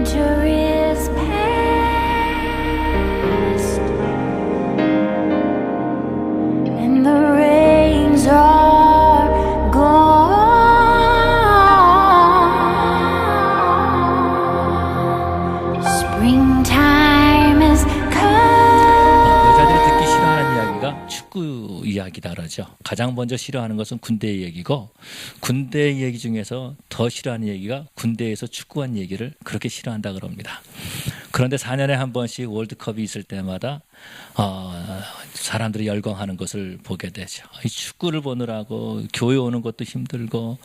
winter is past and the rains are gone. Springtime is come. 여자들이 듣기 싫어하는 이야기가 축구 이야기다 그러죠. 가장 먼저 싫어하는 것은 군대 얘기고, 군대 얘기 중에서 더 싫어하는 얘기가 군대에서 축구한 얘기를 그렇게 싫어한다 그럽니다. 그런데 4년에 한 번씩 월드컵이 있을 때마다 사람들이 열광하는 것을 보게 되죠. 이 축구를 보느라고 교회 오는 것도 힘들고,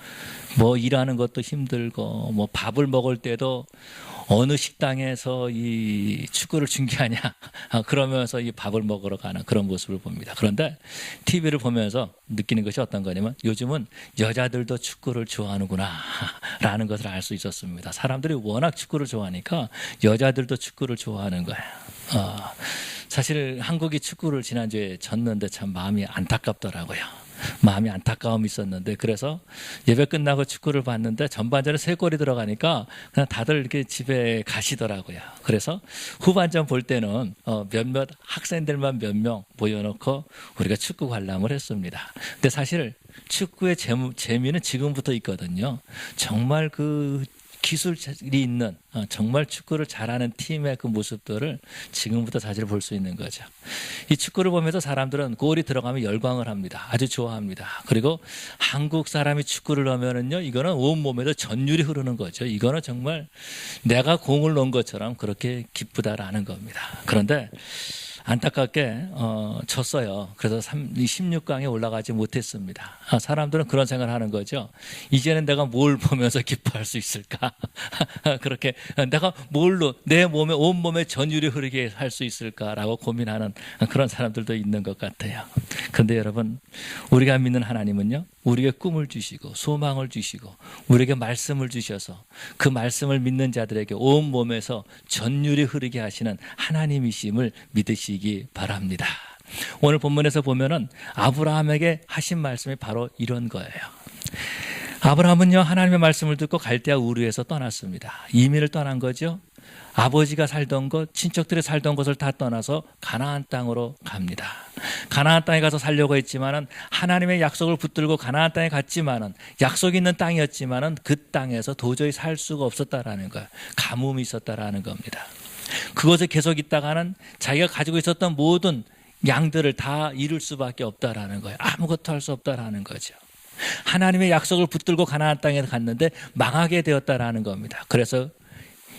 뭐 일하는 것도 힘들고, 뭐 밥을 먹을 때도 어느 식당에서 이 축구를 중계하냐 그러면서 이 밥을 먹으러 가는 그런 모습을 봅니다. 그런데 TV를 보면서 느끼는 것이 어떤 거냐면, 요즘은 여자들도 축구를 좋아하는구나 라는 것을 알 수 있었습니다. 사람들이 워낙 축구를 좋아하니까 여자들도 축구를 좋아하는 거예요. 사실 한국이 축구를 지난주에 졌는데 참 마음이 안타깝더라고요. 마음이 안타까움이 있었는데, 그래서 예배 끝나고 축구를 봤는데 전반전에 3골이 들어가니까 그냥 다들 이렇게 집에 가시더라고요. 그래서 후반전 볼 때는 몇몇 학생들만 몇 명 모여놓고 우리가 축구 관람을 했습니다. 근데 사실 축구의 재미는 지금부터 있거든요. 정말 그 기술이 있는 정말 축구를 잘하는 팀의 그 모습들을 지금부터 사실 볼 수 있는 거죠. 이 축구를 보면서 사람들은 골이 들어가면 열광을 합니다. 아주 좋아합니다. 그리고 한국 사람이 축구를 넣으면은요, 이거는 온몸에도 전율이 흐르는 거죠. 이거는 정말 내가 공을 넣은 것처럼 그렇게 기쁘다라는 겁니다. 그런데 안타깝게 졌어요. 그래서 16강에 올라가지 못했습니다. 사람들은 그런 생각을 하는 거죠. 이제는 내가 뭘 보면서 기뻐할 수 있을까? 그렇게 내가 뭘로 내 몸에 온몸에 전율이 흐르게 할 수 있을까라고 고민하는 그런 사람들도 있는 것 같아요. 그런데 여러분, 우리가 믿는 하나님은요, 우리에게 꿈을 주시고 소망을 주시고 우리에게 말씀을 주셔서 그 말씀을 믿는 자들에게 온몸에서 전율이 흐르게 하시는 하나님이심을 믿으시기 바랍니다. 오늘 본문에서 보면은 아브라함에게 하신 말씀이 바로 이런 거예요. 아브라함은요, 하나님의 말씀을 듣고 갈대아 우르에서 떠났습니다. 이민을 떠난 거죠. 아버지가 살던 것, 친척들이 살던 것을 다 떠나서 가나안 땅으로 갑니다. 가나안 땅에 가서 살려고 했지만은, 하나님의 약속을 붙들고 가나안 땅에 갔지만은, 약속이 있는 땅이었지만은 그 땅에서 도저히 살 수가 없었다라는 거예요. 가뭄이 있었다라는 겁니다. 그곳에 계속 있다가는 자기가 가지고 있었던 모든 양들을 다 잃을 수밖에 없다라는 거예요. 아무것도 할 수 없다라는 거죠. 하나님의 약속을 붙들고 가나안 땅에 갔는데 망하게 되었다라는 겁니다. 그래서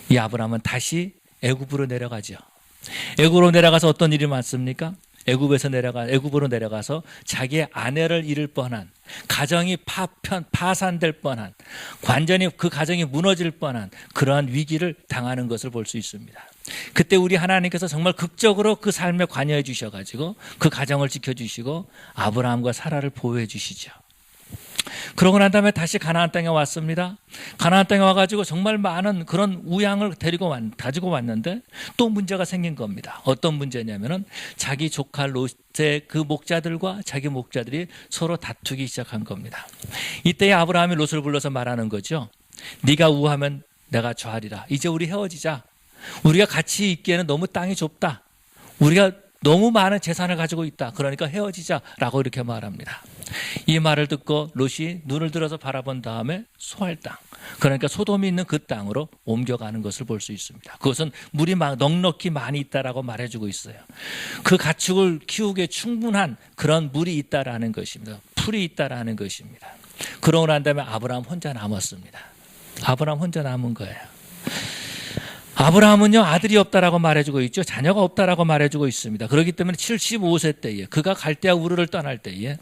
이 아브라함은 다시 애굽으로 내려가죠. 애굽으로 내려가서 어떤 일이 많습니까? 애굽으로 내려가서 자기의 아내를 잃을 뻔한, 가정이 파산될 뻔한, 완전히 그 가정이 무너질 뻔한 그러한 위기를 당하는 것을 볼 수 있습니다. 그때 우리 하나님께서 정말 극적으로 그 삶에 관여해 주셔가지고 그 가정을 지켜주시고 아브라함과 사라를 보호해 주시죠. 그러고 난 다음에 다시 가나안 땅에 왔습니다. 가나안 땅에 와가지고 정말 많은 그런 우양을 가지고 왔는데 또 문제가 생긴 겁니다. 어떤 문제냐면은 자기 조카 롯의 그 목자들과 자기 목자들이 서로 다투기 시작한 겁니다. 이때 아브라함이 롯을 불러서 말하는 거죠. 네가 우하면 내가 좌하리라. 이제 우리 헤어지자. 우리가 같이 있기에는 너무 땅이 좁다. 우리가 너무 많은 재산을 가지고 있다. 그러니까 헤어지자라고 이렇게 말합니다. 이 말을 듣고 롯이 눈을 들어서 바라본 다음에 소알 땅, 그러니까 소돔이 있는 그 땅으로 옮겨가는 것을 볼 수 있습니다. 그것은 물이 넉넉히 많이 있다라고 말해주고 있어요. 그 가축을 키우기에 충분한 그런 물이 있다라는 것입니다. 풀이 있다라는 것입니다. 그러고 난 다음에 아브라함 혼자 남았습니다. 아브라함 혼자 남은 거예요. 아브라함은요, 아들이 없다라고 말해주고 있죠. 자녀가 없다라고 말해주고 있습니다. 그렇기 때문에 75세 때에, 그가 갈대아 우르를 떠날 때에,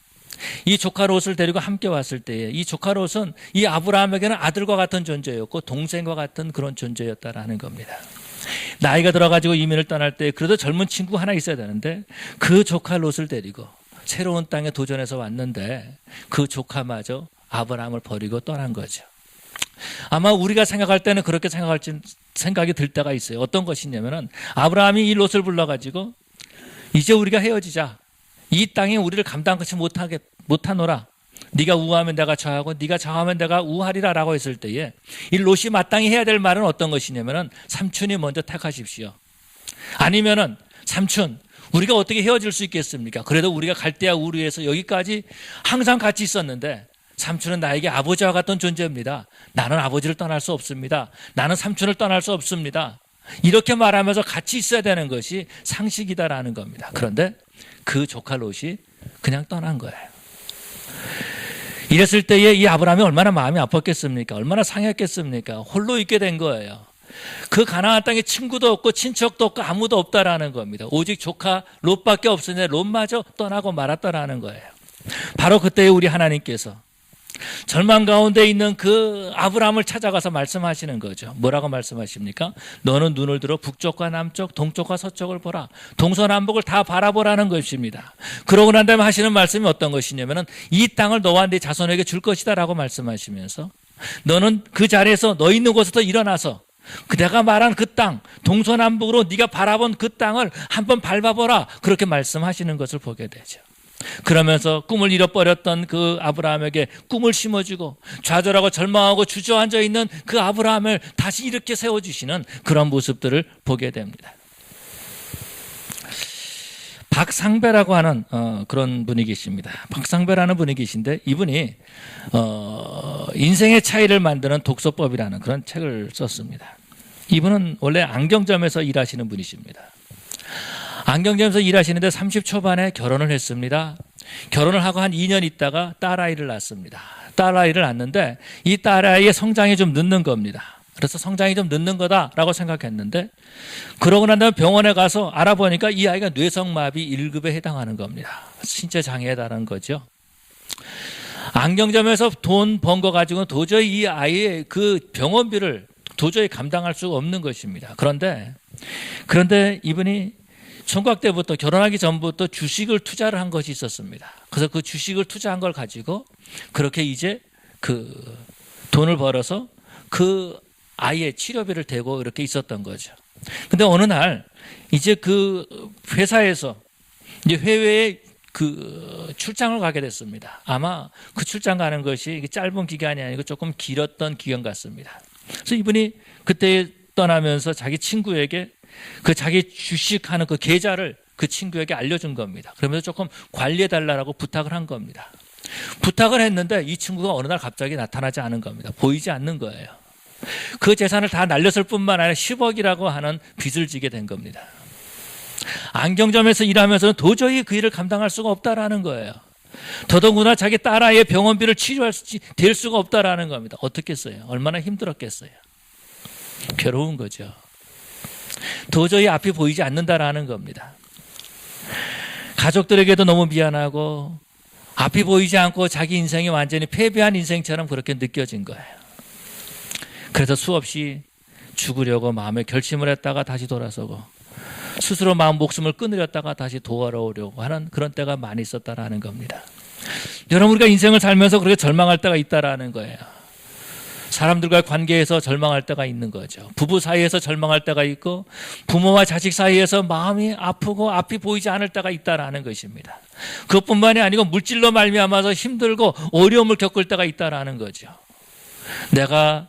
이 조카 롯을 데리고 함께 왔을 때에, 이 조카 롯은 이 아브라함에게는 아들과 같은 존재였고 동생과 같은 그런 존재였다라는 겁니다. 나이가 들어가지고 이민을 떠날 때 그래도 젊은 친구 하나 있어야 되는데, 그 조카 롯을 데리고 새로운 땅에 도전해서 왔는데 그 조카마저 아브라함을 버리고 떠난 거죠. 아마 우리가 생각할 때는 그렇게 생각이 들 때가 있어요. 어떤 것이냐면은, 아브라함이 이 롯을 불러가지고 이제 우리가 헤어지자. 이 땅이 우리를 감당하지 못하노라. 네가 우하면 내가 좌하고 네가 좌하면 내가 우하리라 라고 했을 때에 이 롯이 마땅히 해야 될 말은 어떤 것이냐면은 삼촌이 먼저 택하십시오. 아니면은 삼촌 우리가 어떻게 헤어질 수 있겠습니까? 그래도 우리가 갈대아 우르에서 여기까지 항상 같이 있었는데 삼촌은 나에게 아버지와 같은 존재입니다. 나는 아버지를 떠날 수 없습니다. 나는 삼촌을 떠날 수 없습니다. 이렇게 말하면서 같이 있어야 되는 것이 상식이다라는 겁니다. 그런데 그 조카 롯이 그냥 떠난 거예요. 이랬을 때에 이 아브라함이 얼마나 마음이 아팠겠습니까? 얼마나 상했겠습니까? 홀로 있게 된 거예요. 그 가나안 땅에 친구도 없고 친척도 없고 아무도 없다라는 겁니다. 오직 조카 롯밖에 없으니 롯마저 떠나고 말았다라는 거예요. 바로 그때 우리 하나님께서 절망 가운데 있는 그 아브라함을 찾아가서 말씀하시는 거죠. 뭐라고 말씀하십니까? 너는 눈을 들어 북쪽과 남쪽, 동쪽과 서쪽을 보라. 동서남북을 다 바라보라는 것입니다. 그러고 난 다음에 하시는 말씀이 어떤 것이냐면은 이 땅을 너와 네 자손에게 줄 것이다 라고 말씀하시면서 너는 그 자리에서 너 있는 곳에서 일어나서 내가 말한 그 땅, 동서남북으로 네가 바라본 그 땅을 한번 밟아보라. 그렇게 말씀하시는 것을 보게 되죠. 그러면서 꿈을 잃어버렸던 그 아브라함에게 꿈을 심어주고 좌절하고 절망하고 주저앉아 있는 그 아브라함을 다시 이렇게 세워주시는 그런 모습들을 보게 됩니다. 박상배라고 하는 그런 분이 계십니다. 박상배라는 분이 계신데 이분이 인생의 차이를 만드는 독서법이라는 그런 책을 썼습니다. 이분은 원래 안경점에서 일하시는 분이십니다. 안경점에서 일하시는데 30 초반에 결혼을 했습니다. 결혼을 하고 한 2년 있다가 딸아이를 낳습니다. 딸아이를 낳는데 이 딸아이의 성장이 좀 늦는 겁니다. 그래서 성장이 좀 늦는 거다라고 생각했는데 그러고 난 다음에 병원에 가서 알아보니까 이 아이가 뇌성마비 1급에 해당하는 겁니다. 신체 장애에 달하는 거죠. 안경점에서 돈 번 거 가지고는 도저히 이 아이의 그 병원비를 도저히 감당할 수가 없는 것입니다. 그런데 이분이 총각 때부터 결혼하기 전부터 주식을 투자를 한 것이 있었습니다. 그래서 그 주식을 투자한 걸 가지고 그렇게 이제 그 돈을 벌어서 그 아이의 치료비를 대고 이렇게 있었던 거죠. 근데 어느 날 이제 그 회사에서 이제 해외에 그 출장을 가게 됐습니다. 아마 그 출장 가는 것이 짧은 기간이 아니고 조금 길었던 기간 같습니다. 그래서 이분이 그때 떠나면서 자기 친구에게 그 자기 주식하는 그 계좌를 그 친구에게 알려준 겁니다. 그러면서 조금 관리해달라고 부탁을 한 겁니다. 부탁을 했는데 이 친구가 어느 날 갑자기 나타나지 않은 겁니다. 보이지 않는 거예요. 그 재산을 다 날렸을 뿐만 아니라 10억이라고 하는 빚을 지게 된 겁니다. 안경점에서 일하면서는 도저히 그 일을 감당할 수가 없다라는 거예요. 더더구나 자기 딸아이의 병원비를 될 수가 없다라는 겁니다. 어떻겠어요? 얼마나 힘들었겠어요? 괴로운 거죠. 도저히 앞이 보이지 않는다라는 겁니다. 가족들에게도 너무 미안하고 앞이 보이지 않고 자기 인생이 완전히 패배한 인생처럼 그렇게 느껴진 거예요. 그래서 수없이 죽으려고 마음에 결심을 했다가 다시 돌아서고 스스로 목숨을 끊으렸다가 다시 돌아오려고 하는 그런 때가 많이 있었다라는 겁니다. 여러분, 우리가 인생을 살면서 그렇게 절망할 때가 있다라는 거예요. 사람들과의 관계에서 절망할 때가 있는 거죠. 부부 사이에서 절망할 때가 있고 부모와 자식 사이에서 마음이 아프고 앞이 보이지 않을 때가 있다라는 것입니다. 그것뿐만이 아니고 물질로 말미암아서 힘들고 어려움을 겪을 때가 있다라는 거죠. 내가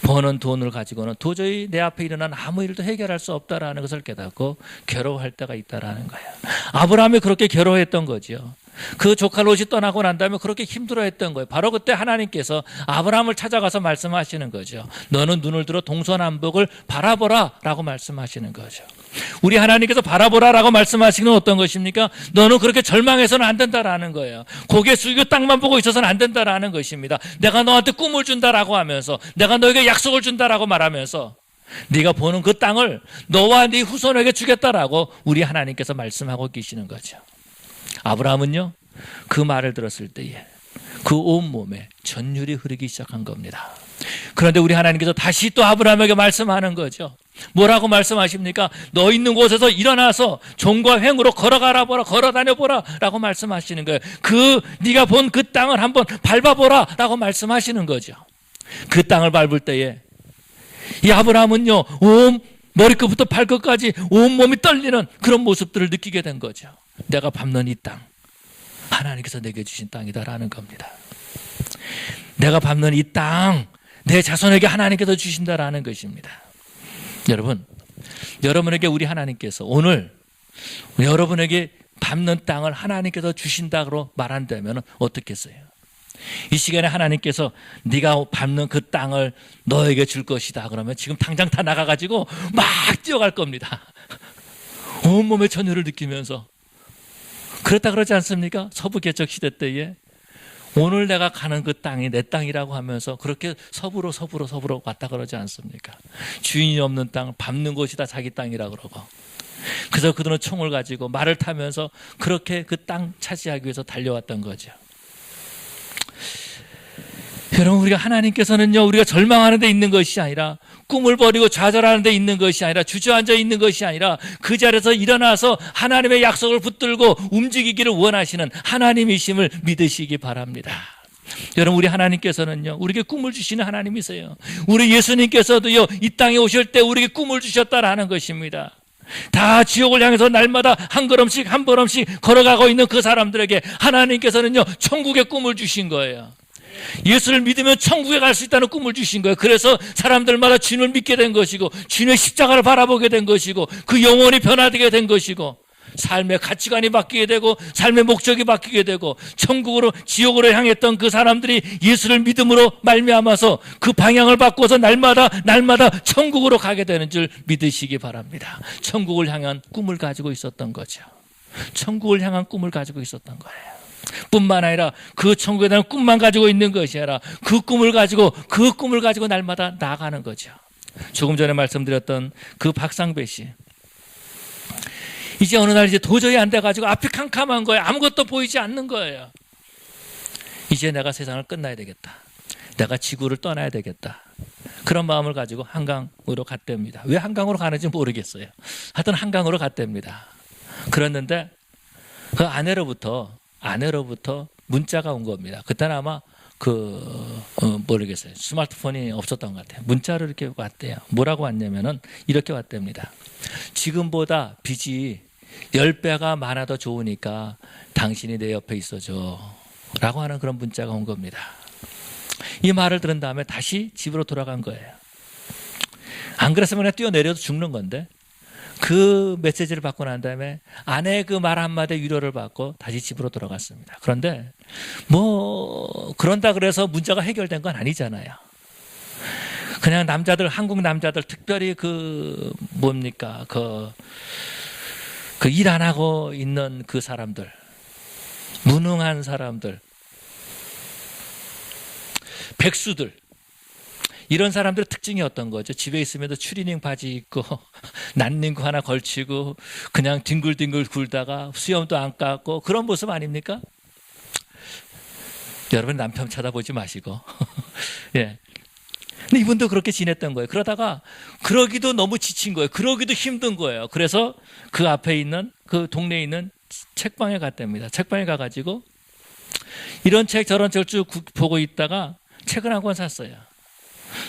버는 돈을 가지고는 도저히 내 앞에 일어난 아무 일도 해결할 수 없다라는 것을 깨닫고 괴로워할 때가 있다라는 거예요. 아브라함이 그렇게 괴로워했던 거죠. 그 조카 롯이 떠나고 난 다음에 그렇게 힘들어했던 거예요. 바로 그때 하나님께서 아브라함을 찾아가서 말씀하시는 거죠. 너는 눈을 들어 동서남북을 바라보라 라고 말씀하시는 거죠. 우리 하나님께서 바라보라 라고 말씀하시는 건 어떤 것입니까? 너는 그렇게 절망해서는 안 된다라는 거예요. 고개 숙이고 땅만 보고 있어서는 안 된다라는 것입니다. 내가 너한테 꿈을 준다라고 하면서 내가 너에게 약속을 준다라고 말하면서 네가 보는 그 땅을 너와 네 후손에게 주겠다라고 우리 하나님께서 말씀하고 계시는 거죠. 아브라함은요, 그 말을 들었을 때에 그 온몸에 전율이 흐르기 시작한 겁니다. 그런데 우리 하나님께서 다시 또 아브라함에게 말씀하는 거죠. 뭐라고 말씀하십니까? 너 있는 곳에서 일어나서 종과 횡으로 걸어가라 보라, 걸어다녀 보라 라고 말씀하시는 거예요. 네가 본 그 땅을 한번 밟아보라 라고 말씀하시는 거죠. 그 땅을 밟을 때에 이 아브라함은요, 머리끝부터 발끝까지 온몸이 떨리는 그런 모습들을 느끼게 된 거죠. 내가 밟는 이 땅, 하나님께서 내게 주신 땅이다라는 겁니다. 내가 밟는 이 땅, 내 자손에게 하나님께서 주신다라는 것입니다. 여러분, 여러분에게 우리 하나님께서 오늘 여러분에게 밟는 땅을 하나님께서 주신다고 말한다면 어떻겠어요? 이 시간에 하나님께서 네가 밟는 그 땅을 너에게 줄 것이다 그러면 지금 당장 다 나가가지고 막 뛰어갈 겁니다. 온몸의 전율을 느끼면서. 그렇다 그러지 않습니까? 서부개척 시대 때에 오늘 내가 가는 그 땅이 내 땅이라고 하면서 그렇게 서부로 왔다 그러지 않습니까? 주인이 없는 땅, 밟는 곳이 다 자기 땅이라 그러고. 그래서 그들은 총을 가지고 말을 타면서 그렇게 그 땅 차지하기 위해서 달려왔던 거죠. 여러분, 우리가 하나님께서는요, 우리가 절망하는 데 있는 것이 아니라, 꿈을 버리고 좌절하는 데 있는 것이 아니라, 주저앉아 있는 것이 아니라, 그 자리에서 일어나서 하나님의 약속을 붙들고 움직이기를 원하시는 하나님이심을 믿으시기 바랍니다. 여러분, 우리 하나님께서는요, 우리에게 꿈을 주시는 하나님이세요. 우리 예수님께서도요, 이 땅에 오실 때 우리에게 꿈을 주셨다라는 것입니다. 다 지옥을 향해서 날마다 한 걸음씩 한 걸음씩 걸어가고 있는 그 사람들에게 하나님께서는요, 천국의 꿈을 주신 거예요. 예수를 믿으면 천국에 갈 수 있다는 꿈을 주신 거예요. 그래서 사람들마다 주님을 믿게 된 것이고, 주님의 십자가를 바라보게 된 것이고, 그 영혼이 변화되게 된 것이고, 삶의 가치관이 바뀌게 되고, 삶의 목적이 바뀌게 되고, 천국으로 지옥으로 향했던 그 사람들이 예수를 믿음으로 말미암아서 그 방향을 바꿔서 날마다 천국으로 가게 되는 줄 믿으시기 바랍니다. 천국을 향한 꿈을 가지고 있었던 거죠. 천국을 향한 꿈을 가지고 있었던 거예요. 뿐만 아니라 그 천국에 대한 꿈만 가지고 있는 것이 아니라 그 꿈을 가지고 날마다 나아가는 거죠. 조금 전에 말씀드렸던 그 박상배 씨, 이제 어느 날 이제 도저히 안 돼가지고 앞이 캄캄한 거예요. 아무것도 보이지 않는 거예요. 이제 내가 세상을 끝나야 되겠다. 내가 지구를 떠나야 되겠다. 그런 마음을 가지고 한강으로 갔답니다. 왜 한강으로 가는지 모르겠어요. 하여튼 한강으로 갔답니다. 그랬는데 그 아내로부터 문자가 온 겁니다. 그때는 아마 모르겠어요. 스마트폰이 없었던 것 같아요. 문자로 이렇게 왔대요. 뭐라고 왔냐면은 이렇게 왔답니다. 지금보다 빚이 10배가 많아도 좋으니까 당신이 내 옆에 있어줘. 라고 하는 그런 문자가 온 겁니다. 이 말을 들은 다음에 다시 집으로 돌아간 거예요. 안 그랬으면 그냥 뛰어내려도 죽는 건데, 그 메시지를 받고 난 다음에 아내의 그 말 한마디에 위로를 받고 다시 집으로 돌아갔습니다. 그런데 그런다 그래서 문제가 해결된 건 아니잖아요. 그냥 한국 남자들 특별히 일 안 하고 있는 그 사람들, 무능한 사람들, 백수들, 이런 사람들의 특징이 어떤 거죠? 집에 있으면도 추리닝 바지 입고 난닝구 하나 걸치고 그냥 뒹굴뒹굴 굴다가 수염도 안 깎고 그런 모습 아닙니까? 여러분 남편 쳐다보지 마시고 예. 근데 이분도 그렇게 지냈던 거예요. 그러다가 그러기도 너무 지친 거예요. 그러기도 힘든 거예요. 그래서 그 앞에 있는 그 동네에 있는 책방에 갔답니다. 책방에 가가지고 이런 책 저런 책을 쭉 보고 있다가 책을 한 권 샀어요.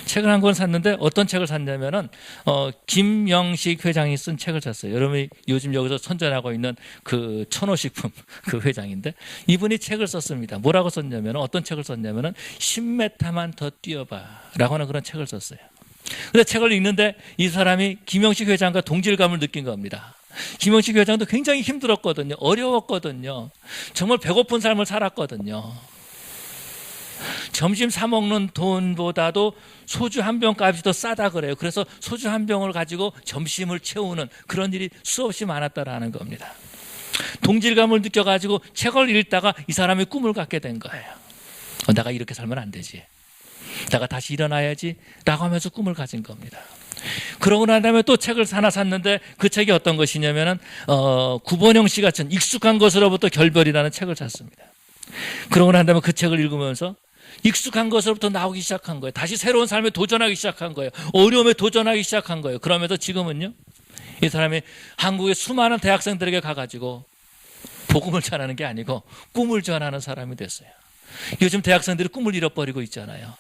책을 한 권 샀는데 어떤 책을 샀냐면은 김영식 회장이 쓴 책을 샀어요. 여러분이 요즘 여기서 선전하고 있는 그 천호식품 그 회장인데 이분이 책을 썼습니다. 뭐라고 썼냐면 어떤 책을 썼냐면은 10m만 더 뛰어봐라고 하는 그런 책을 썼어요. 근데 책을 읽는데 이 사람이 김영식 회장과 동질감을 느낀 겁니다. 김영식 회장도 굉장히 힘들었거든요. 어려웠거든요. 정말 배고픈 삶을 살았거든요. 점심 사 먹는 돈보다도 소주 한 병 값이 더 싸다 그래요. 그래서 소주 한 병을 가지고 점심을 채우는 그런 일이 수없이 많았다라는 겁니다. 동질감을 느껴가지고 책을 읽다가 이 사람이 꿈을 갖게 된 거예요. 내가 이렇게 살면 안 되지. 내가 다시 일어나야지 라고 하면서 꿈을 가진 겁니다. 그러고 난 다음에 또 책을 하나 샀는데 그 책이 어떤 것이냐면은 구본영 씨 같은 익숙한 것으로부터 결별이라는 책을 샀습니다. 그러고 난 다음에 그 책을 읽으면서 익숙한 것으로부터 나오기 시작한 거예요. 다시 새로운 삶에 도전하기 시작한 거예요. 어려움에 도전하기 시작한 거예요. 그러면서 지금은요, 이 사람이 한국의 수많은 대학생들에게 가가지고 복음을 전하는 게 아니고 꿈을 전하는 사람이 됐어요. 요즘 대학생들이 꿈을 잃어버리고 있잖아요.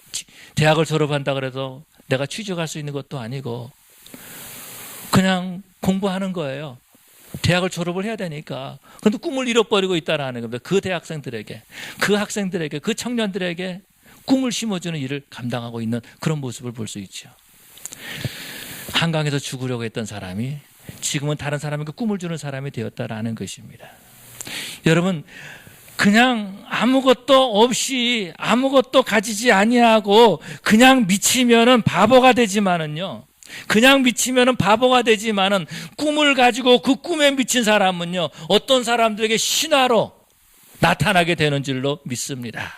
대학을 졸업한다 그래도 내가 취직할 수 있는 것도 아니고 그냥 공부하는 거예요. 대학을 졸업을 해야 되니까. 그런데 꿈을 잃어버리고 있다라는 겁니다. 그 대학생들에게, 그 학생들에게, 그 청년들에게 꿈을 심어주는 일을 감당하고 있는 그런 모습을 볼 수 있죠. 한강에서 죽으려고 했던 사람이 지금은 다른 사람에게 꿈을 주는 사람이 되었다라는 것입니다. 여러분, 그냥 아무것도 없이 아무것도 가지지 아니하고 그냥 미치면은 바보가 되지만은요, 그냥 미치면은 바보가 되지만은 꿈을 가지고 그 꿈에 미친 사람은요, 어떤 사람들에게 신화로 나타나게 되는 줄로 믿습니다.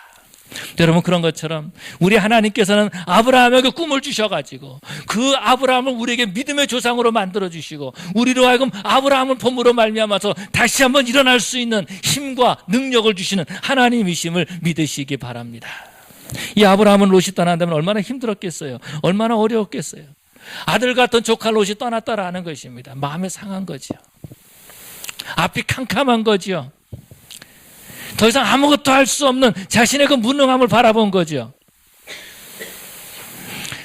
여러분, 그런 것처럼 우리 하나님께서는 아브라함에게 꿈을 주셔가지고 그 아브라함을 우리에게 믿음의 조상으로 만들어주시고 우리로 하여금 아브라함을 본으로 말미암아서 다시 한번 일어날 수 있는 힘과 능력을 주시는 하나님이심을 믿으시기 바랍니다. 이 아브라함은 롯이 떠난다면 얼마나 힘들었겠어요. 얼마나 어려웠겠어요. 아들 같은 조카 롯이 떠났다라는 것입니다. 마음에 상한 거죠. 앞이 캄캄한 거죠. 더 이상 아무것도 할 수 없는 자신의 그 무능함을 바라본 거죠.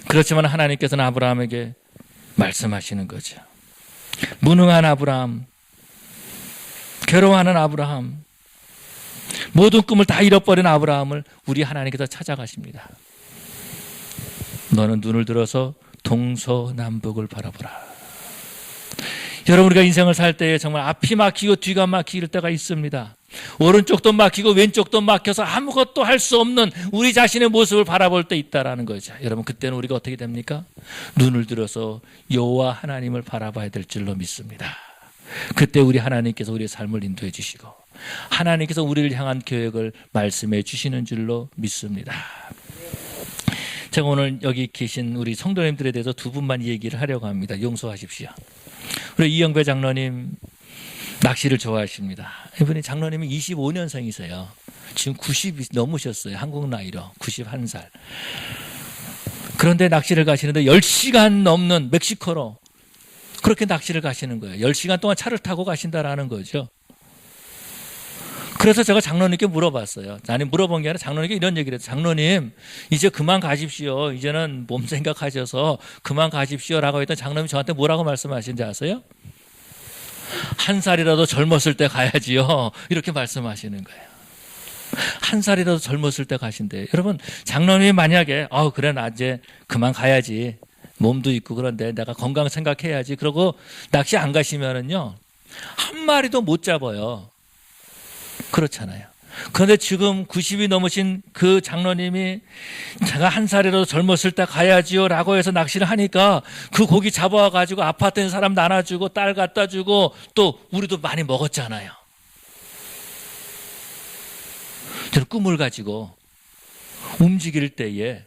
그렇지만 하나님께서는 아브라함에게 말씀하시는 거죠. 무능한 아브라함, 괴로워하는 아브라함, 모든 꿈을 다 잃어버린 아브라함을 우리 하나님께서 찾아가십니다. 너는 눈을 들어서 동서남북을 바라보라. 여러분, 우리가 인생을 살 때에 정말 앞이 막히고 뒤가 막힐 때가 있습니다. 오른쪽도 막히고 왼쪽도 막혀서 아무것도 할 수 없는 우리 자신의 모습을 바라볼 때 있다라는 거죠. 여러분, 그때는 우리가 어떻게 됩니까? 눈을 들어서 여호와 하나님을 바라봐야 될 줄로 믿습니다. 그때 우리 하나님께서 우리의 삶을 인도해 주시고 하나님께서 우리를 향한 계획을 말씀해 주시는 줄로 믿습니다. 제가 오늘 여기 계신 우리 성도님들에 대해서 두 분만 얘기를 하려고 합니다. 용서하십시오. 우리 이영배 장로님 낚시를 좋아하십니다. 이분이 장로님이 25년생이세요. 지금 90이 넘으셨어요. 한국 나이로 91살. 그런데 낚시를 가시는데 10시간 넘는 멕시코로 그렇게 낚시를 가시는 거예요. 10시간 동안 차를 타고 가신다라는 거죠. 그래서 제가 장로님께 물어봤어요. 아니, 물어본 게 아니라 장로님께 이런 얘기를 했어요. 장로님, 이제 그만 가십시오. 이제는 몸 생각하셔서 그만 가십시오라고 했던 장로님이 저한테 뭐라고 말씀하신지 아세요? 한 살이라도 젊었을 때 가야지요. 이렇게 말씀하시는 거예요. 한 살이라도 젊었을 때 가신대요. 여러분, 장로님이 만약에 그래, 나 이제 그만 가야지. 몸도 있고 그런데 내가 건강 생각해야지. 그러고 낚시 안 가시면은요, 한 마리도 못 잡아요. 그렇잖아요. 그런데 지금 90이 넘으신 그 장로님이 제가 한 살이라도 젊었을 때 가야지요 라고 해서 낚시를 하니까 그 고기 잡아와가지고 아파트에 있는 사람 나눠주고 딸 갖다 주고 또 우리도 많이 먹었잖아요. 저는 꿈을 가지고 움직일 때에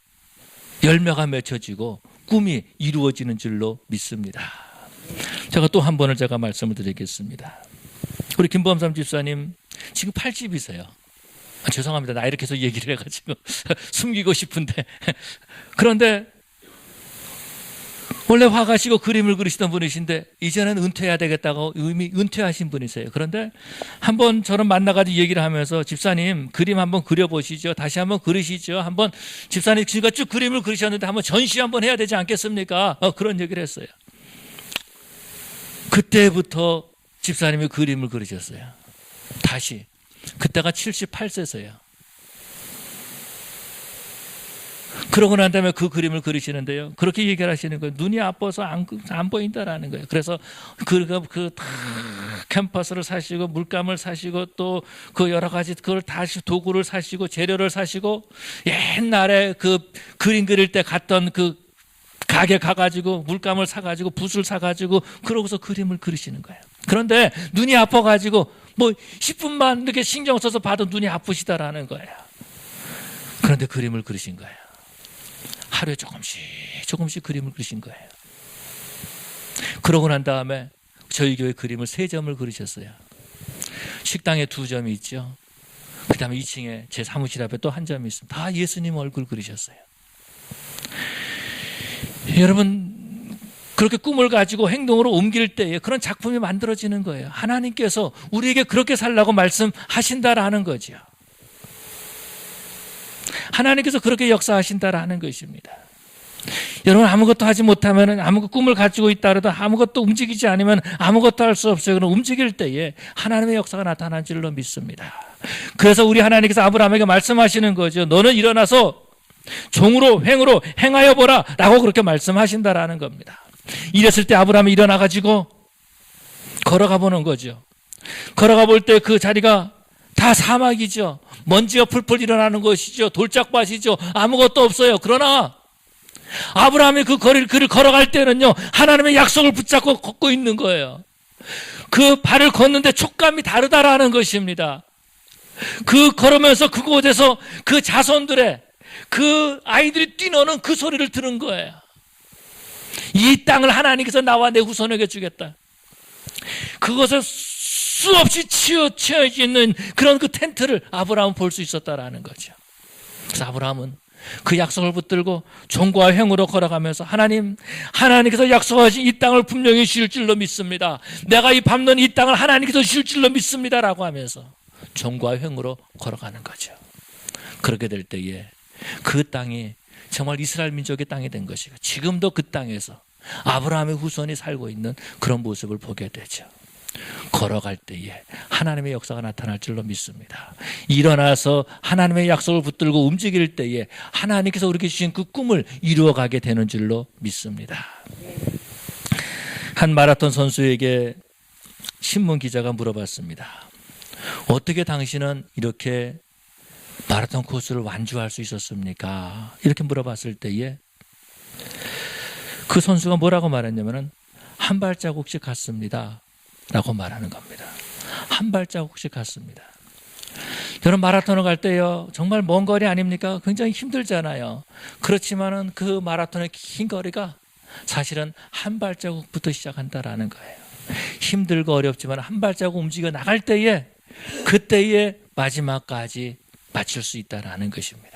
열매가 맺혀지고 꿈이 이루어지는 줄로 믿습니다. 제가 또 한 번을 제가 말씀을 드리겠습니다. 우리 김범삼 집사님 지금 80이세요. 죄송합니다. 나이를 계속 얘기를 해가지고 숨기고 싶은데 그런데 원래 화가시고 그림을 그리시던 분이신데 이제는 은퇴해야 되겠다고 이미 은퇴하신 분이세요. 그런데 한번 저를 만나가지고 얘기를 하면서 집사님 그림 한번 그려보시죠. 다시 한번 그리시죠. 한번 집사님 지금까지 쭉 그림을 그리셨는데 한번 전시 한번 해야 되지 않겠습니까? 그런 얘기를 했어요. 그때부터 집사님이 그림을 그리셨어요. 다시. 그때가 78세세요. 그러고 난 다음에 그 그림을 그리시는데요. 그렇게 얘기를 하시는 거예요. 눈이 아파서 안 보인다라는 거예요. 그래서 그 캔버스를 사시고 물감을 사시고 또 그 여러 가지 그걸 다시 도구를 사시고 재료를 사시고 옛날에 그 그림 그릴 때 갔던 그 가게 가가지고 물감을 사가지고 붓을 사가지고 그러고서 그림을 그리시는 거예요. 그런데 눈이 아파가지고 뭐 10분만 이렇게 신경 써서 봐도 눈이 아프시다라는 거예요. 그런데 그림을 그리신 거예요. 하루에 조금씩 그림을 그리신 거예요. 그러고 난 다음에 저희 교회 그림을 3점을 그리셨어요. 식당에 2점이 있죠. 그 다음에 2층에 제 사무실 앞에 또 1점이 있습니다. 다 예수님 얼굴 그리셨어요. 여러분, 그렇게 꿈을 가지고 행동으로 옮길 때에 그런 작품이 만들어지는 거예요. 하나님께서 우리에게 그렇게 살라고 말씀하신다라는 거죠. 하나님께서 그렇게 역사하신다라는 것입니다. 여러분 아무것도 하지 못하면 아무것도 꿈을 가지고 있다 그래도 아무것도 움직이지 않으면 아무것도 할 수 없어요. 그럼 움직일 때에 하나님의 역사가 나타난 줄로 믿습니다. 그래서 우리 하나님께서 아브라함에게 말씀하시는 거죠. 너는 일어나서 종으로 횡으로 행하여 보라 라고 그렇게 말씀하신다라는 겁니다. 이랬을 때 아브라함이 일어나 가지고 걸어가 보는 거죠. 걸어가 볼 때 그 자리가 다 사막이죠. 먼지가 풀풀 일어나는 것이죠. 돌짝밭이죠. 아무것도 없어요. 그러나 아브라함이 그 거리를 걸어갈 때는요, 하나님의 약속을 붙잡고 걷고 있는 거예요. 그 발을 걷는데 촉감이 다르다라는 것입니다. 걸으면서 그곳에서 그 자손들의 그 아이들이 뛰노는 그 소리를 들은 거예요. 이 땅을 하나님께서 나와 내 후손에게 주겠다. 그것을 수없이 치어져 있는 그런 그 텐트를 아브라함은 볼 수 있었다라는 거죠. 그래서 아브라함은 그 약속을 붙들고 종과 횡으로 걸어가면서 하나님께서 약속하신 이 땅을 분명히 주실 줄로 믿습니다. 내가 이 밟는 이 땅을 하나님께서 주실 줄로 믿습니다라고 하면서 종과 횡으로 걸어가는 거죠. 그렇게 될 때에 그 땅이 정말 이스라엘 민족의 땅이 된 것이고 지금도 그 땅에서 아브라함의 후손이 살고 있는 그런 모습을 보게 되죠. 걸어갈 때에 하나님의 역사가 나타날 줄로 믿습니다. 일어나서 하나님의 약속을 붙들고 움직일 때에 하나님께서 우리에게 주신 그 꿈을 이루어가게 되는 줄로 믿습니다. 한 마라톤 선수에게 신문 기자가 물어봤습니다. 어떻게 당신은 이렇게 마라톤 코스를 완주할 수 있었습니까? 이렇게 물어봤을 때에 그 선수가 뭐라고 말했냐면은 한 발자국씩 갔습니다 라고 말하는 겁니다. 한 발자국씩 갔습니다. 저는 마라톤을 갈 때요, 정말 먼 거리 아닙니까? 굉장히 힘들잖아요. 그렇지만은 그 마라톤의 긴 거리가 사실은 한 발자국부터 시작한다라는 거예요. 힘들고 어렵지만 한 발자국 움직여 나갈 때에 그때의 마지막까지 마칠 수 있다라는 것입니다.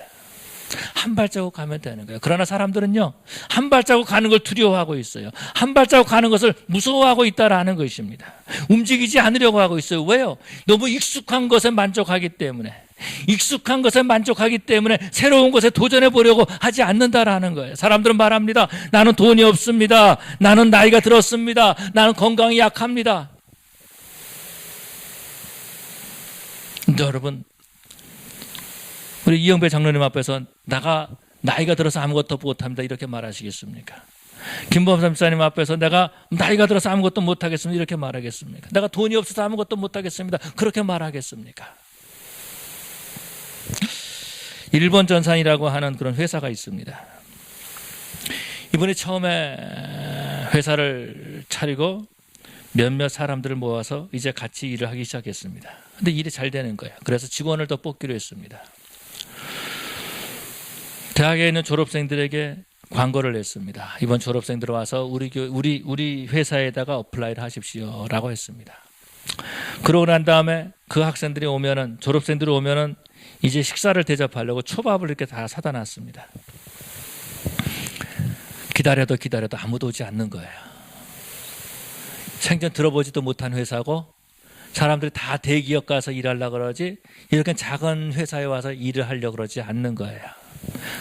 한 발자국 가면 되는 거예요. 그러나 사람들은요, 한 발자국 가는 걸 두려워하고 있어요. 한 발자국 가는 것을 무서워하고 있다라는 것입니다. 움직이지 않으려고 하고 있어요. 왜요? 너무 익숙한 것에 만족하기 때문에. 익숙한 것에 만족하기 때문에 새로운 것에 도전해 보려고 하지 않는다라는 거예요. 사람들은 말합니다. 나는 돈이 없습니다. 나는 나이가 들었습니다. 나는 건강이 약합니다. 근데 여러분, 우리 이영배 장로님 앞에서 나이가 들어서 아무것도 못합니다 이렇게 말하시겠습니까? 김범삼 집사님 앞에서 내가 나이가 들어서 아무것도 못하겠습니다 이렇게 말하겠습니까? 내가 돈이 없어서 아무것도 못하겠습니다 그렇게 말하겠습니까? 일본 전산이라고 하는 그런 회사가 있습니다. 이분이 처음에 회사를 차리고 몇몇 사람들을 모아서 이제 같이 일을 하기 시작했습니다. 근데 일이 잘 되는 거예요. 그래서 직원을 더 뽑기로 했습니다. 대학에 있는 졸업생들에게 광고를 냈습니다. 이번 졸업생들 와서 우리 회사에다가 어플라이를 하십시오라고 했습니다. 그러고 난 다음에 그 학생들이 오면은, 졸업생들이 오면은 이제 식사를 대접하려고 초밥을 이렇게 다 사다 놨습니다. 기다려도 아무도 오지 않는 거예요. 생전 들어보지도 못한 회사고 사람들이 다 대기업 가서 일하려고 그러지 이렇게 작은 회사에 와서 일을 하려고 그러지 않는 거예요.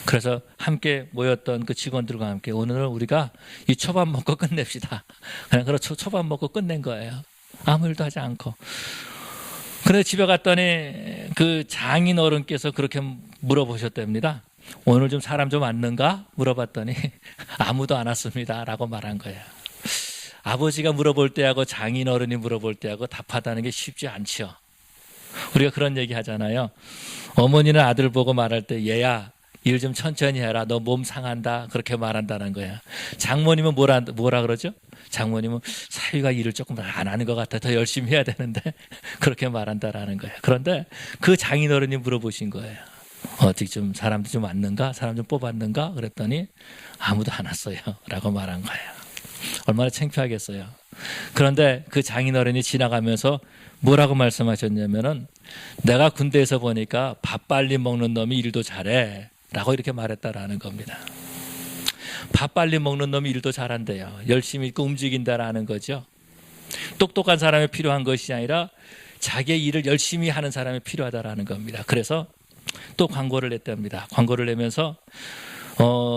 그래서 함께 모였던 그 직원들과 함께 오늘은 우리가 이 초밥 먹고 끝냅시다. 그냥 초밥 먹고 끝낸 거예요. 아무 일도 하지 않고. 그런데 집에 갔더니 그 장인 어른께서 그렇게 물어보셨답니다. 오늘 좀 사람 좀 왔는가? 물어봤더니 아무도 안 왔습니다 라고 말한 거예요. 아버지가 물어볼 때하고 장인 어른이 물어볼 때하고 답하다는 게 쉽지 않죠. 우리가 그런 얘기 하잖아요. 어머니는 아들 보고 말할 때 얘야 일 좀 천천히 해라. 너 몸 상한다. 그렇게 말한다는 거야. 장모님은 뭐라 그러죠? 장모님은 사위가 일을 조금 안 하는 것 같아. 더 열심히 해야 되는데 그렇게 말한다라는 거예요. 그런데 그 장인어른이 물어보신 거예요. 어떻게 좀 사람들 좀 왔는가? 사람 좀 뽑았는가? 그랬더니 아무도 안 왔어요. 라고 말한 거예요. 얼마나 창피하겠어요. 그런데 그 장인어른이 지나가면서 뭐라고 말씀하셨냐면은 내가 군대에서 보니까 밥 빨리 먹는 놈이 일도 잘해 라고 이렇게 말했다라는 겁니다. 밥 빨리 먹는 놈이 일도 잘한대요. 열심히 있고 움직인다라는 거죠. 똑똑한 사람이 필요한 것이 아니라 자기의 일을 열심히 하는 사람이 필요하다라는 겁니다. 그래서 또 광고를 냈답니다. 광고를 내면서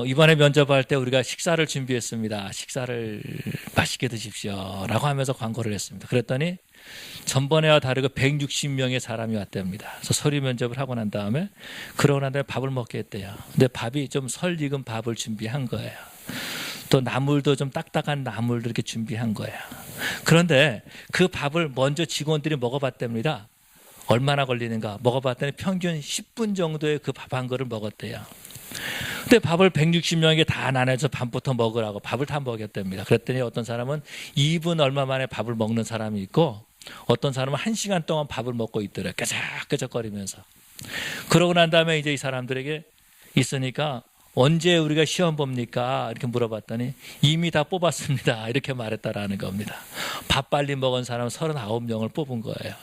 이번에 면접할 때 우리가 식사를 준비했습니다. 식사를 맛있게 드십시오. 라고 하면서 광고를 했습니다. 그랬더니 전번에와 다르게 160명의 사람이 왔답니다. 그래서 서류 면접을 하고 난 다음에 그러고 난 다음에 밥을 먹게 했대요. 근데 밥이 좀 설 익은 밥을 준비한 거예요. 또 나물도 좀 딱딱한 나물도 이렇게 준비한 거예요. 그런데 그 밥을 먼저 직원들이 먹어봤답니다. 얼마나 걸리는가 먹어봤더니 평균 10분 정도의 그 밥 한 그릇을 먹었대요. 근데 밥을 160명에게 다 나눠서 밥부터 먹으라고 밥을 다 먹였답니다. 그랬더니 어떤 사람은 2분 얼마 만에 밥을 먹는 사람이 있고 어떤 사람은 1시간 동안 밥을 먹고 있더래요. 깨작깨작거리면서. 그러고 난 다음에 이제 이 사람들에게 있으니까 언제 우리가 시험 봅니까? 이렇게 물어봤더니 이미 다 뽑았습니다. 이렇게 말했다라는 겁니다. 밥 빨리 먹은 사람 39명을 뽑은 거예요.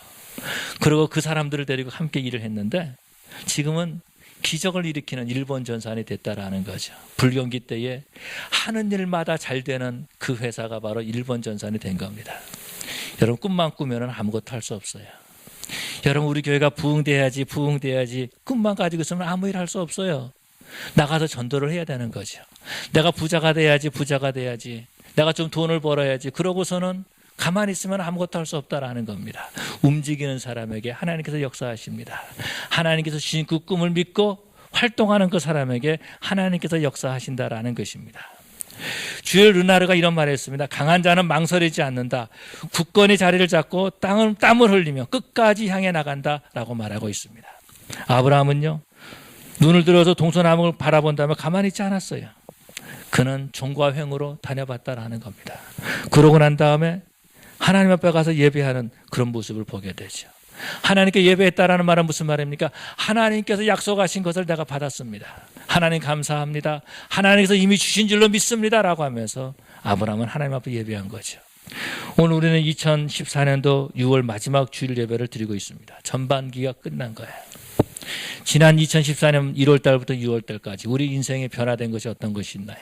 그리고 그 사람들을 데리고 함께 일을 했는데 지금은 기적을 일으키는 일본 전산이 됐다라는 거죠. 불경기 때에 하는 일마다 잘 되는 그 회사가 바로 일본 전산이 된 겁니다. 여러분 꿈만 꾸면 아무것도 할 수 없어요. 여러분 우리 교회가 부흥돼야지 꿈만 가지고 있으면 아무 일 할 수 없어요. 나가서 전도를 해야 되는 거죠. 내가 부자가 돼야지 내가 좀 돈을 벌어야지 그러고서는 가만히 있으면 아무것도 할 수 없다라는 겁니다. 움직이는 사람에게 하나님께서 역사하십니다. 하나님께서 주신 그 꿈을 믿고 활동하는 그 사람에게 하나님께서 역사하신다라는 것입니다. 주엘 르나르가 이런 말을 했습니다. 강한 자는 망설이지 않는다. 굳건히 자리를 잡고 땀을 흘리며 끝까지 향해 나간다라고 말하고 있습니다. 아브라함은요. 눈을 들어서 동서남북을 바라본다면 가만히 있지 않았어요. 그는 종과 횡으로 다녀봤다라는 겁니다. 그러고 난 다음에 하나님 앞에 가서 예배하는 그런 모습을 보게 되죠. 하나님께 예배했다라는 말은 무슨 말입니까? 하나님께서 약속하신 것을 내가 받았습니다. 하나님 감사합니다. 하나님께서 이미 주신 줄로 믿습니다. 라고 하면서 아브라함은 하나님 앞에 예배한 거죠. 오늘 우리는 2014년도 6월 마지막 주일 예배를 드리고 있습니다. 전반기가 끝난 거예요. 지난 2014년 1월 달부터 6월 달까지 우리 인생에 변화된 것이 어떤 것이 있나요?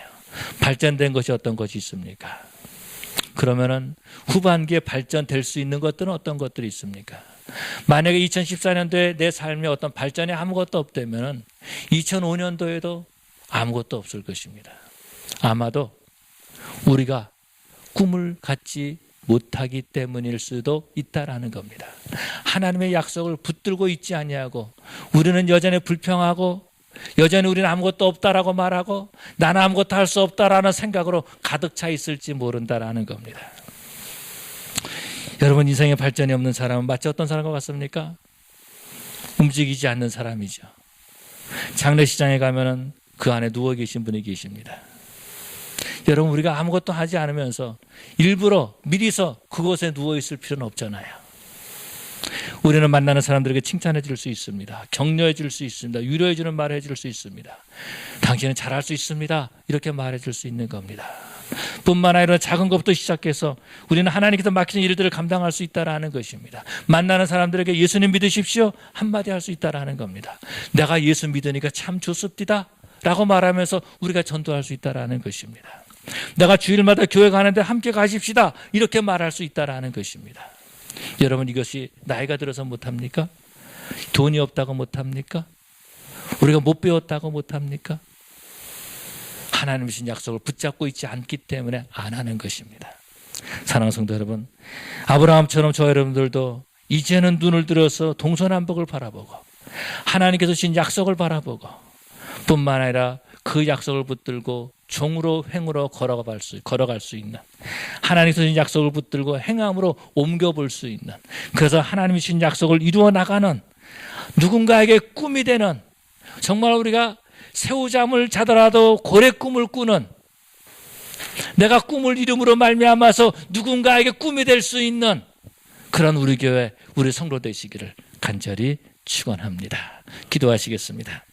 발전된 것이 어떤 것이 있습니까? 그러면은 후반기에 발전될 수 있는 것들은 어떤 것들이 있습니까? 만약에 2014년도에 내 삶에 어떤 발전이 아무것도 없다면 2005년도에도 아무것도 없을 것입니다. 아마도 우리가 꿈을 갖지 못하기 때문일 수도 있다라는 겁니다. 하나님의 약속을 붙들고 있지 아니하고 우리는 여전히 불평하고 여전히 우리는 아무것도 없다라고 말하고 나는 아무것도 할 수 없다라는 생각으로 가득 차 있을지 모른다라는 겁니다. 여러분 인생에 발전이 없는 사람은 마치 어떤 사람과 같습니까? 움직이지 않는 사람이죠. 장례식장에 가면은 그 안에 누워 계신 분이 계십니다. 여러분 우리가 아무것도 하지 않으면서 일부러 미리서 그곳에 누워 있을 필요는 없잖아요. 우리는 만나는 사람들에게 칭찬해 줄 수 있습니다. 격려해 줄 수 있습니다. 위로해 주는 말을 해 줄 수 있습니다. 당신은 잘할 수 있습니다. 이렇게 말해 줄 수 있는 겁니다. 뿐만 아니라 작은 것부터 시작해서 우리는 하나님께서 맡기는 일들을 감당할 수 있다라는 것입니다. 만나는 사람들에게 예수님 믿으십시오 한마디 할 수 있다라는 겁니다. 내가 예수 믿으니까 참 좋습니다 라고 말하면서 우리가 전도할 수 있다라는 것입니다. 내가 주일마다 교회 가는데 함께 가십시다 이렇게 말할 수 있다라는 것입니다. 여러분 이것이 나이가 들어서 못합니까? 돈이 없다고 못합니까? 우리가 못 배웠다고 못합니까? 하나님 주신 약속을 붙잡고 있지 않기 때문에 안 하는 것입니다. 사랑하는 성도 여러분, 아브라함처럼 저 여러분들도 이제는 눈을 들어서 동서남북을 바라보고 하나님께서 주신 약속을 바라보고 뿐만 아니라 그 약속을 붙들고 종으로 횡으로 걸어갈 수 있는 하나님께서 주신 약속을 붙들고 행함으로 옮겨볼 수 있는 그래서 하나님이 주신 약속을 이루어 나가는 누군가에게 꿈이 되는 정말 우리가 새우잠을 자더라도 고래 꿈을 꾸는 내가 꿈을 이름으로 말미암아서 누군가에게 꿈이 될 수 있는 그런 우리 교회 우리 성도 되시기를 간절히 축원합니다. 기도하시겠습니다.